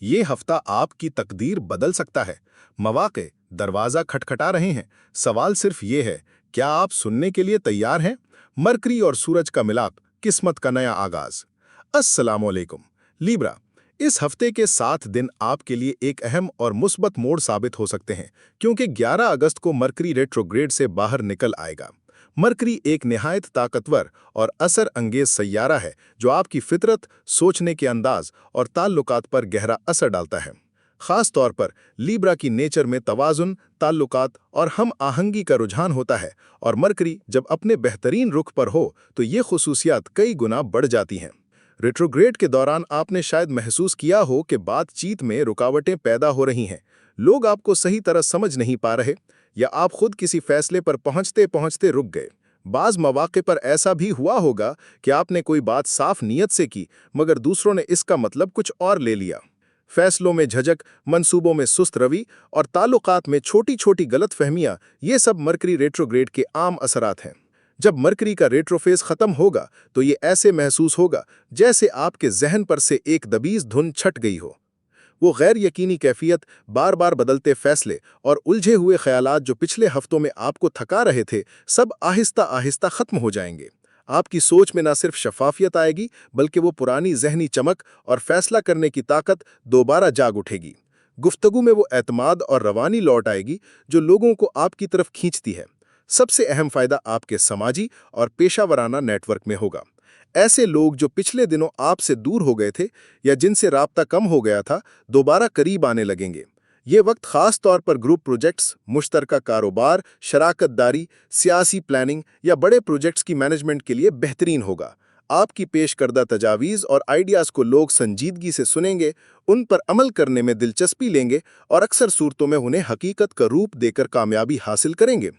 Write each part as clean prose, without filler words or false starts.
ये हफ्ता आपकी तकदीर बदल सकता है। मौके दरवाजा खटखटा रहे हैं। सवाल सिर्फ ये है, क्या आप सुनने के लिए तैयार हैं? मरकरी और सूरज का मिलाप, किस्मत का नया आगाज। अस्सलामुअलैकुम। लीब्रा, इस हफ्ते के 7 दिन आपके लिए एक अहम और मुस्बत मोड़ साबित हो सकते हैं, क्योंकि 11 अगस्त को मरकरी रेट्रोग्रेड से बाहर निकल आएगा। मरकरी एक निहायत ताकतवर और असर अंगेज सैयारा है जो आपकी फितरत, सोचने के अंदाज और ताल्लुकात पर गहरा असर डालता है। खास तौर पर लीब्रा की नेचर में तवाजुन, ताल्लुकात और हम आहंगी का रुझान होता है, और मरकरी जब अपने बेहतरीन रुख पर हो तो ये खुसूसियात कई गुना बढ़ जाती हैं। रेट्रोग्रेड के दौरान आपने शायद महसूस किया हो कि बातचीत में रुकावटें पैदा हो रही हैं। लोग आपको सही तरह समझ नहीं पा रहे, या आप खुद किसी फैसले पर पहुंचते पहुंचते रुक गए। बाज़ मौके पर ऐसा भी हुआ होगा कि आपने कोई बात साफ नीयत से की, मगर दूसरों ने इसका मतलब कुछ और ले लिया। फैसलों में झिझक, मंसूबों में सुस्त रवि और ताल्लुकात में छोटी छोटी गलतफहमियां, ये सब मरकरी रेट्रोग्रेड के आम असरात हैं। जब मरकरी का रेट्रोफेज खत्म होगा तो ये ऐसे महसूस होगा जैसे आपके जहन पर से एक दबीज धुन छट गई हो। वो गैर यकीनी कैफियत, बार बार बदलते फैसले और उलझे हुए ख्यालात जो पिछले हफ्तों में आपको थका रहे थे, सब आहिस्ता आहिस्ता खत्म हो जाएंगे। आपकी सोच में न सिर्फ शफाफियत आएगी, बल्कि वो पुरानी जहनी चमक और फैसला करने की ताकत दोबारा जाग उठेगी। गुफ्तगू में वो एतमाद और रवानी लौट आएगी जो लोगों को आपकी तरफ खींचती है। सबसे अहम फायदा आपके समाजी और पेशावराना नेटवर्क में होगा। ऐसे लोग जो पिछले दिनों आपसे दूर हो गए थे या जिनसे राब्ता कम हो गया था, दोबारा करीब आने लगेंगे। ये वक्त खास तौर पर ग्रुप प्रोजेक्ट्स, मुश्तरका कारोबार, शराकतदारी, सियासी प्लानिंग या बड़े प्रोजेक्ट्स की मैनेजमेंट के लिए बेहतरीन होगा। आपकी पेश करदा तजावीज़ और आइडियाज़ को लोग संजीदगी से सुनेंगे, उन पर अमल करने में दिलचस्पी लेंगे और अक्सर सूरतों में उन्हें हकीकत का रूप देकर कामयाबी हासिल करेंगे।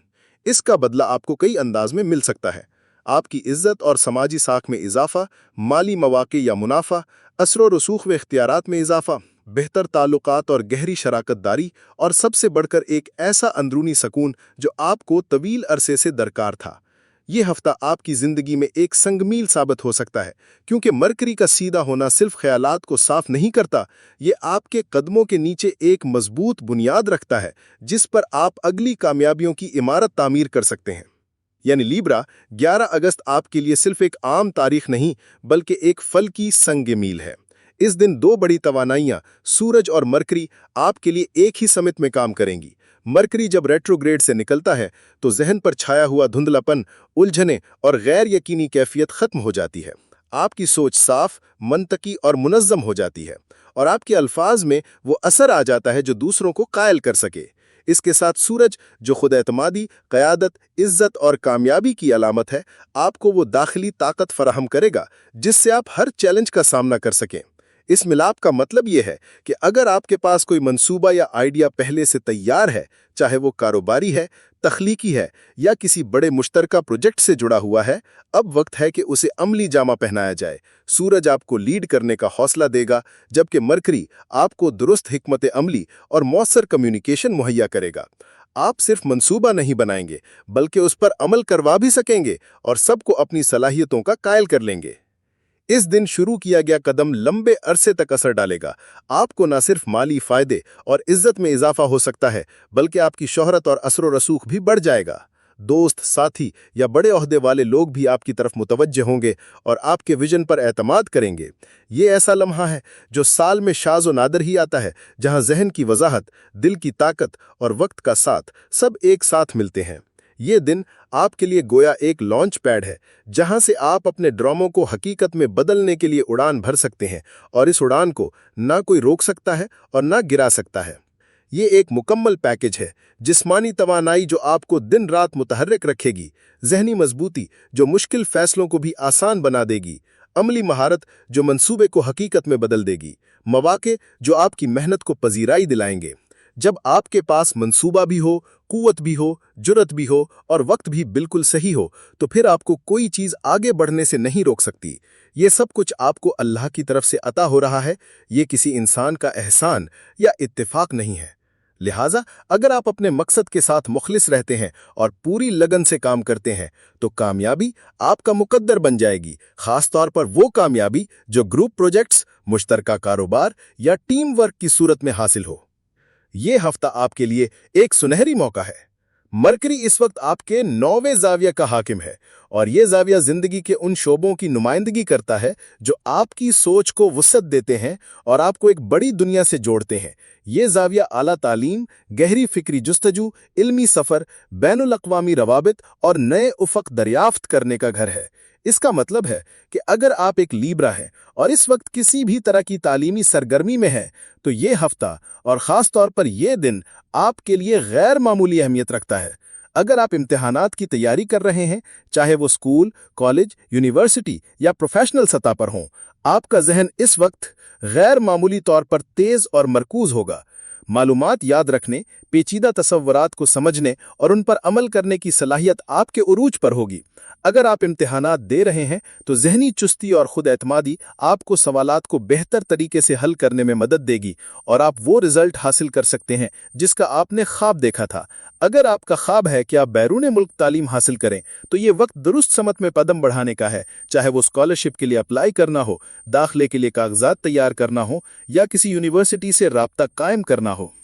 इसका बदला आपको कई अंदाज में मिल सकता है। आपकी इज्जत और समाजी साख में इजाफा, माली मौके या मुनाफा, असर रसूख व इख्तियारात में इजाफा, बेहतर ताल्लुकात और गहरी शराकतदारी, और सबसे बढ़कर एक ऐसा अंदरूनी सकून जो आपको तवील अरसे से दरकार था। ये हफ्ता आपकी ज़िंदगी में एक संगमील साबित हो सकता है, क्योंकि मरकरी का सीधा होना सिर्फ ख्यालात को साफ नहीं करता, ये आपके कदमों के नीचे एक मजबूत बुनियाद रखता है जिस पर आप अगली कामयाबियों की इमारत तामीर कर सकते हैं। यानी लीब्रा, 11 अगस्त आपके लिए सिर्फ एक आम तारीख नहीं, बल्कि एक फल की संग मील है। इस दिन दो बड़ी तवानाइयां, सूरज और मरकरी, आपके लिए एक ही समित में काम करेंगी। मरकरी जब रेट्रोग्रेड से निकलता है तो जहन पर छाया हुआ धुंधलापन, उलझने और गैर यकीनी कैफियत खत्म हो जाती है। आपकी सोच साफ, मंतकी और मुनज़्ज़म हो जाती है, और आपके अल्फाज में वो असर आ जाता है जो दूसरों को कायल कर सके। इसके साथ सूरज, जो खुद एतमादी, क़यादत, इज्जत और कामयाबी की अलामत है, आपको वो दाखिली ताकत फराहम करेगा जिससे आप हर चैलेंज का सामना कर सकें। इस मिलाप का मतलब ये है कि अगर आपके पास कोई मंसूबा या आइडिया पहले से तैयार है, चाहे वो कारोबारी है, तख्लीकी है या किसी बड़े मुश्तरका प्रोजेक्ट से जुड़ा हुआ है, अब वक्त है कि उसे अमली जामा पहनाया जाए। सूरज आपको लीड करने का हौसला देगा, जबकि मरकरी आपको दुरुस्त हिकमत अमली और मौसर कम्युनिकेशन मुहैया करेगा। आप सिर्फ मंसूबा नहीं बनाएंगे, बल्कि उस पर अमल करवा भी सकेंगे और सबको अपनी सलाहियतों का कायल कर लेंगे। इस दिन शुरू किया गया कदम लंबे अरसे तक असर डालेगा। आपको न सिर्फ माली फायदे और इज्जत में इजाफा हो सकता है, बल्कि आपकी शोहरत और असर रसूख भी बढ़ जाएगा। दोस्त, साथी या बड़े ओहदे वाले लोग भी आपकी तरफ मुतवज्जे होंगे और आपके विजन पर एतमाद करेंगे। ये ऐसा लम्हा है जो साल में शाज़ व नादर ही आता है, जहां जहन की वजाहत, दिल की ताकत और वक्त का साथ सब एक साथ मिलते हैं। ये दिन आपके लिए गोया एक लॉन्च पैड है, जहां से आप अपने ड्रामों को हकीकत में बदलने के लिए उड़ान भर सकते हैं, और इस उड़ान को ना कोई रोक सकता है और ना गिरा सकता है। ये एक मुकम्मल पैकेज है, जिस्मानी तवानाई जो आपको दिन रात मुतहर्रिक रखेगी, जहनी मजबूती जो मुश्किल फैसलों को भी आसान बना देगी, अमली महारत जो मंसूबे को हकीकत में बदल देगी, मौके जो आपकी मेहनत को पजीराई दिलाएंगे। जब आपके पास मंसूबा भी हो, कुव्वत भी हो, जुर्रत भी हो और वक्त भी बिल्कुल सही हो, तो फिर आपको कोई चीज़ आगे बढ़ने से नहीं रोक सकती। ये सब कुछ आपको अल्लाह की तरफ से अता हो रहा है, ये किसी इंसान का एहसान या इत्तेफाक नहीं है। लिहाजा अगर आप अपने मकसद के साथ मुखलिस रहते हैं और पूरी लगन से काम करते हैं तो कामयाबी आपका मुकद्दर बन जाएगी, खास तौर पर वो कामयाबी जो ग्रुप प्रोजेक्ट्स, मुश्तरका कारोबार या टीम वर्क की सूरत में हासिल हो। ये हफ्ता आपके लिए एक सुनहरी मौका है। मरकरी इस वक्त आपके 9वें ज़ाविया का हाकिम है और ये ज़ाविया ज़िंदगी के उन शोबों की नुमाइंदगी करता है जो आपकी सोच को वुसअत देते हैं और आपको एक बड़ी दुनिया से जोड़ते हैं। ये ज़ाविया आला तालीम, गहरी फिक्री जुस्तजू, इल्मी सफ़र, बैनुल अक़वामी रवाबित और नए उफ़क़ दरियाफ्त करने का घर है। इसका मतलब है कि अगर आप एक लीब्रा हैं और इस वक्त किसी भी तरह की तालीमी सरगर्मी में हैं, तो ये हफ्ता और ख़ास तौर पर यह दिन आपके लिए गैर मामूली अहमियत रखता है। अगर आप इम्तिहानात की तैयारी कर रहे हैं, चाहे वो स्कूल, कॉलेज, यूनिवर्सिटी या प्रोफेशनल सतह पर हों, आपका जहन इस वक्त गैर मामूली तौर पर तेज़ और मरकूज़ होगा। मालूमात याद रखने, पेचीदा तसव्वुरात को समझने और उन पर अमल करने की सलाहियत आपके उरूज पर होगी। अगर आप इम्तिहानात दे रहे हैं तो ज़हनी चुस्ती और खुद एतमादी आपको सवालात को बेहतर तरीके से हल करने में मदद देगी और आप वो रिजल्ट हासिल कर सकते हैं जिसका आपने ख्वाब देखा था। अगर आपका ख्वाब है कि आप बैरून मुल्क तालीम हासिल करें तो ये वक्त दुरुस्त समत में कदम बढ़ाने का है, चाहे वो स्कॉलरशिप के लिए अप्लाई करना हो, दाखिले के लिए कागजात तैयार करना हो या किसी यूनिवर्सिटी से राब्ता कायम करना हो।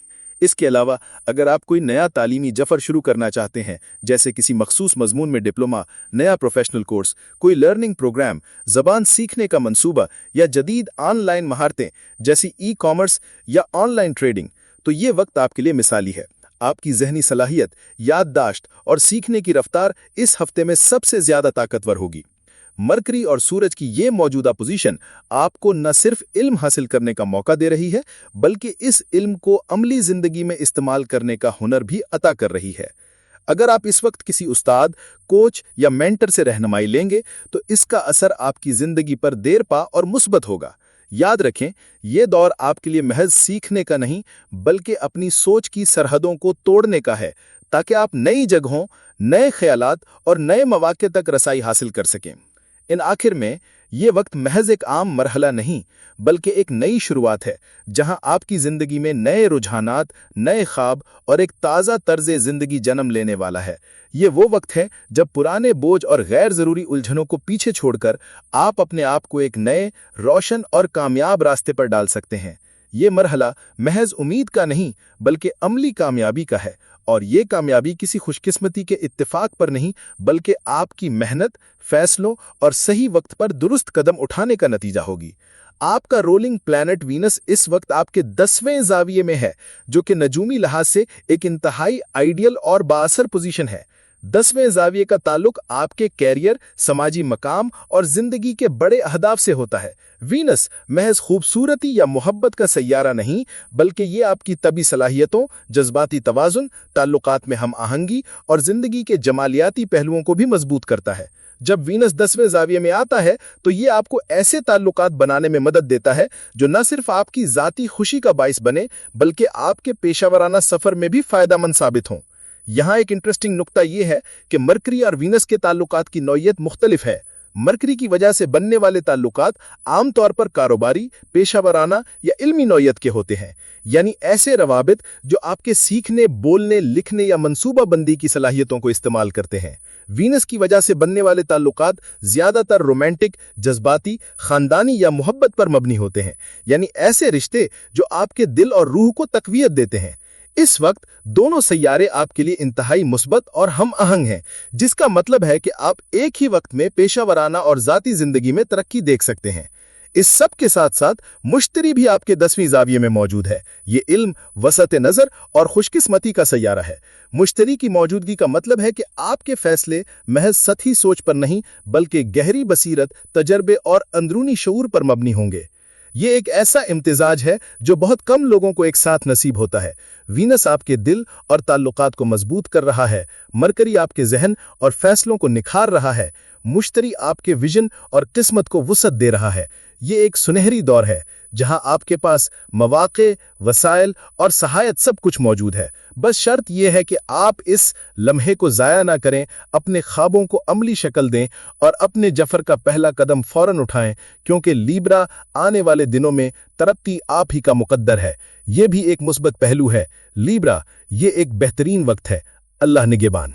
इसके अलावा अगर आप कोई नया तालीमी जफर शुरू करना चाहते हैं, जैसे किसी मखसूस मजमून में डिप्लोमा, नया प्रोफेशनल कोर्स, कोई लर्निंग प्रोग्राम, ज़बान सीखने का मंसूबा या जदीद ऑनलाइन महारतें जैसी ई-कॉमर्स या ऑनलाइन ट्रेडिंग, तो ये वक्त आपके लिए मिसाली है। आपकी ज़हनी सलाहियत, याददाश्त और सीखने की रफ्तार इस हफ्ते में सबसे ज़्यादा ताकतवर होगी। मरकरी और सूरज की ये मौजूदा पोजीशन आपको न सिर्फ इल्म हासिल करने का मौका दे रही है, बल्कि इस इल्म को अमली ज़िंदगी में इस्तेमाल करने का हुनर भी अता कर रही है। अगर आप इस वक्त किसी उस्ताद, कोच या मेंटर से रहनुमाई लेंगे तो इसका असर आपकी ज़िंदगी पर देर पा और मुस्बत होगा। याद रखें, ये दौर आपके लिए महज सीखने का नहीं, बल्कि अपनी सोच की सरहदों को तोड़ने का है, ताकि आप नई जगहों, नए ख्यालात और नए मौक़े तक रसाई हासिल कर सकें। इन आखिर में ये वक्त महज एक आम मरहला नहीं, बल्कि एक नई शुरुआत है, जहां आपकी ज़िंदगी में नए रुझानात, नए ख्वाब और एक ताज़ा तर्ज़े ज़िंदगी जन्म लेने वाला है। ये वो वक्त है जब पुराने बोझ और गैर ज़रूरी उलझनों को पीछे छोड़कर आप अपने आप को एक नए, रोशन और कामयाब रास्ते पर डाल सकते हैं। ये मरहला महज उम्मीद का नहीं, बल्कि अमली कामयाबी का है, और ये कामयाबी किसी खुशकिस्मती के इत्तेफाक पर नहीं, बल्कि आपकी मेहनत, फैसलों और सही वक्त पर दुरुस्त कदम उठाने का नतीजा होगी। आपका रोलिंग प्लैनेट वीनस इस वक्त आपके 10वें ज़ाविये में है, जो कि नजूमी लिहाज से एक इंतहाई आइडियल और बाअसर पोजीशन है। 10वें ज़ाविये का ताल्लुक आपके कैरियर, समाजी मकाम और जिंदगी के बड़े अहदाफ से होता है। वीनस महज खूबसूरती या मोहब्बत का सैयारा नहीं, बल्कि ये आपकी तबी सलाहियतों, जज्बाती तवाज़ुन, ताल्लुकात में हम आहंगी और जिंदगी के जमालियाती पहलुओं को भी मजबूत करता है। जब वीनस 10वें ज़ाविये में आता है तो ये आपको ऐसे ताल्लुकात बनाने में मदद देता है जो न सिर्फ आपकी ज़ाती खुशी का बाइस बने, बल्कि आपके पेशावराना सफ़र में भी फ़ायदेमंद साबित हों। यहाँ एक इंटरेस्टिंग नुक्ता यह है कि मरकरी और वीनस के ताल्लुकात की नौइयत मुख्तलिफ है। मरकरी की वजह से बनने वाले ताल्लुकात आमतौर पर कारोबारी, पेशावराना या इल्मी नौइयत के होते हैं, यानी ऐसे रवाबित जो आपके सीखने, बोलने, लिखने या मंसूबा बंदी की सलाहियतों को इस्तेमाल करते हैं। वीनस की वजह से बनने वाले ताल्लुकात ज़्यादातर रोमांटिक, जज्बाती, ख़ानदानी या मोहब्बत पर मबनी होते हैं, यानी ऐसे रिश्ते जो आपके दिल और रूह को तक़वियत देते हैं। इस वक्त दोनों सैयारे आपके लिए इंतहाई मुस्बत और हम आहंग हैं, जिसका मतलब है कि आप एक ही वक्त में पेशावराना और ज़ाती ज़िंदगी में तरक्की देख सकते हैं। इस सब के साथ साथ मुश्तरी भी आपके 10वीं ज़ाविये में मौजूद है। ये इल्म, वसअत नज़र और खुशकिस्मती का सैयारा है। मुश्तरी की मौजूदगी का मतलब है कि आपके फैसले महज सतही सोच पर नहीं, बल्कि गहरी बसीरत, तजर्बे और अंदरूनी शऊर पर मबनी होंगे। ये एक ऐसा इम्तिजाज है जो बहुत कम लोगों को एक साथ नसीब होता है। वीनस आपके दिल और ताल्लुकात को मजबूत कर रहा है, मरकरी आपके जहन और फैसलों को निखार रहा है, मुश्तरी आपके विजन और किस्मत को वुसअत दे रहा है। ये एक सुनहरी दौर है جہاں آپ کے پاس مواقع، وسائل اور سہایت سب کچھ موجود ہے۔ بس شرط یہ ہے کہ آپ اس لمحے کو ضائع نہ کریں، اپنے خوابوں کو عملی شکل دیں اور اپنے جفر کا پہلا قدم فوراً اٹھائیں، کیونکہ لیبرا آنے والے دنوں میں ترقی آپ ہی کا مقدر ہے۔ یہ بھی ایک مثبت پہلو ہے۔ لیبرا، یہ ایک بہترین وقت ہے۔ اللہ نگہبان۔